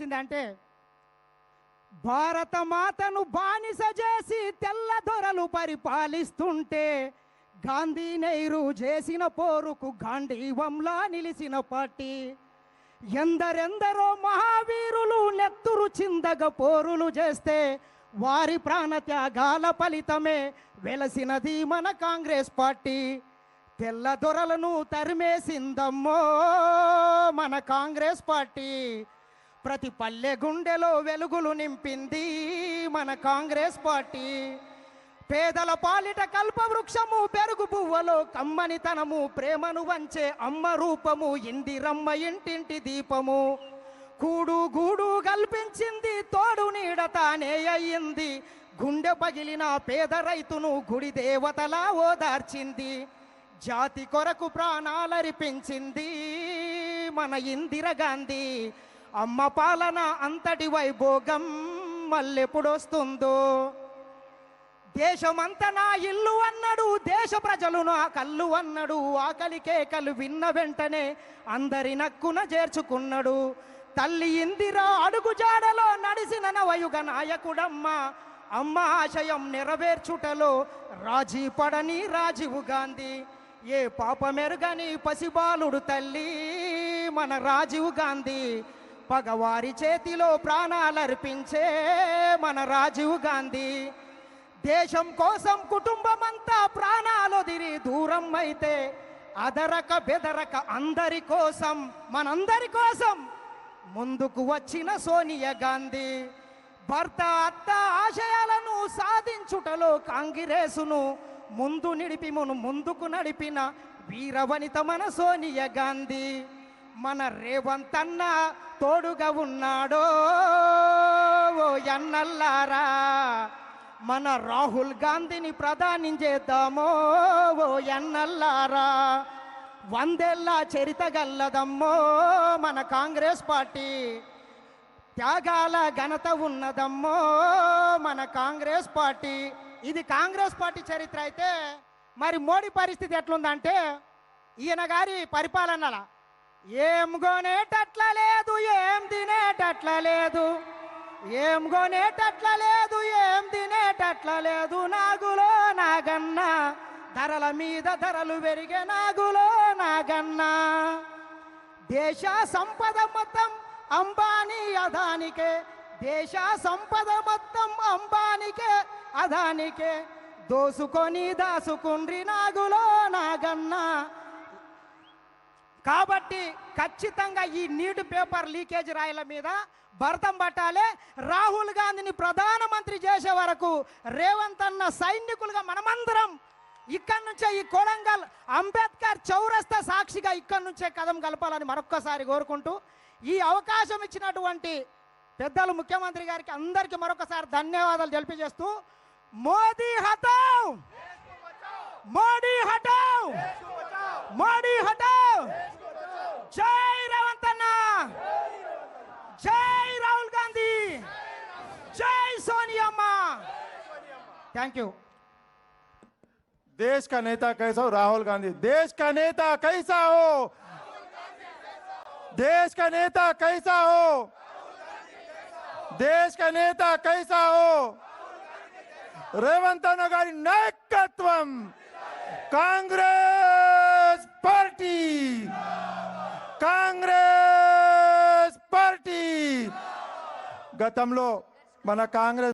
వచ్చిందంటే, భారత మాతను బానిస చేసి తెల్ల దొరలు పరిపాలిస్తుంటే గాంధీ నెహ్రూ చేసిన పోరుకు గాంధీవంలా నిలిచిన పార్టీ. ఎందరెందరో మహావీరులు నెత్తురు చిందగ పోరులు చేస్తే వారి ప్రాణత్యాగాల ఫలితమే వెలసినది మన కాంగ్రెస్ పార్టీ. తెల్ల దొరలను తరిమేసిందమ్మో మన కాంగ్రెస్ పార్టీ. ప్రతి పల్లె గుండెలో వెలుగులు నింపింది మన కాంగ్రెస్ పార్టీ. పేదల పాలిట కల్పవృక్షము, పెరుగు పువ్వలో కమ్మనితనము, ప్రేమను వంచే అమ్మ రూపము, ఇందిరమ్మ ఇంటింటి దీపము. కూడు గూడు కల్పించింది, తోడు నీడ తానే అయ్యింది. గుండె పగిలిన పేద రైతును గుడి దేవతలా ఓదార్చింది. జాతి కొరకు ప్రాణాలర్పించింది మన ఇందిరాగాంధీ. అమ్మ పాలన అంతటి వైభోగం మళ్ళెప్పుడొస్తుందో. దేశమంతా నా ఇల్లు అన్నాడు, దేశ ప్రజలు నా కళ్ళు అన్నాడు. ఆకలి కేకలు విన్న వెంటనే అందరి నక్కున చేర్చుకున్నాడు. తల్లి ఇందిరా అడుగు జాడలో నడిసిన నవయుగ నాయకుడమ్మ. అమ్మ ఆశయం నెరవేర్చుటలో రాజీ పడని రాజీవ్ గాంధీ. ఏ పాపమెరుగని పసిబాలుడు తల్లి మన రాజీవ్ గాంధీ. పగవారి చేతిలో ప్రాణాలర్పించే మన రాజీవ్ గాంధీ. దేశం కోసం కుటుంబమంతా ప్రాణాలొదిరి దూరం అయితే అదరక బెదరక అందరి కోసం, మనందరి కోసం ముందుకు వచ్చిన సోనియా గాంధీ. భర్త అత్త ఆశయాలను సాధించుటలో కాంగ్రెసును ముందుకు నడిపిన వీరవనిత మన సోనియా గాంధీ. మన రేవంత్ అన్న తోడుగా ఉన్నాడో ఓ ఎన్నల్లారా. మన రాహుల్ గాంధీని ప్రధాని చేద్దామో ఓ ఎన్నల్లారా. 100 ఏళ్ల చరిత గల్లదమ్మో మన కాంగ్రెస్ పార్టీ. త్యాగాల ఘనత ఉన్నదమ్మో మన కాంగ్రెస్ పార్టీ. ఇది కాంగ్రెస్ పార్టీ చరిత్ర అయితే, మరి మోడీ పరిస్థితి ఎట్లుందంటే, ఈయన గారి పరిపాలనల ఏం కొనేటట్ల లేదు, ఏం తినేటట్ల లేదు, ఏం కొనేటట్ల లేదు, ఏం తినేటట్ల లేదు. నాగులో నాగన్న ధరల మీద ధరలు పెరిగే నాగులో నాగన్న. దేశ సంపద మొత్తం అంబానీ అదానికే, దేశ సంపద మొత్తం అంబానికే అదానికే. దోసుకొని దాసుకుండ్రి నాగులో నాగన్న. కాబట్టి ఖచ్చితంగా ఈ నీట్ పేపర్ లీకేజ్ రాయల మీద భరతం పట్టాలి. రాహుల్ గాంధీని ప్రధానమంత్రి చేసే వరకు రేవంత్ అన్న సైనికులుగా మనమందరం ఇక్కడి నుంచే ఈ కొడంగల్ అంబేద్కర్ చౌరస్తా సాక్షిగా ఇక్కడి నుంచే కదం కలపాలని మరొక్కసారి కోరుకుంటూ, ఈ అవకాశం ఇచ్చినటువంటి పెద్దలు ముఖ్యమంత్రి గారికి అందరికీ మరొకసారి ధన్యవాదాలు తెలియజేస్తూ, మోదీ హటావ్, మోడీ హటావ్, మోడీ హటావ్. జై రేవంత్ అన్న, జై రాहुल गांधी, जय सोनिया अम्मा. Thank you. देश का नेता कैसा हो राहुल गांधी? देश का नेता कैसा हो? देश का नेता कैसा हो? देश का नेता कैसा हो? రేవంత్ అన్న గారి నాయకత్వం, కాంగ్రెస్ పార్టీ, కాంగ్రెస్ పార్టీ. గతంలో మన కాంగ్రెస్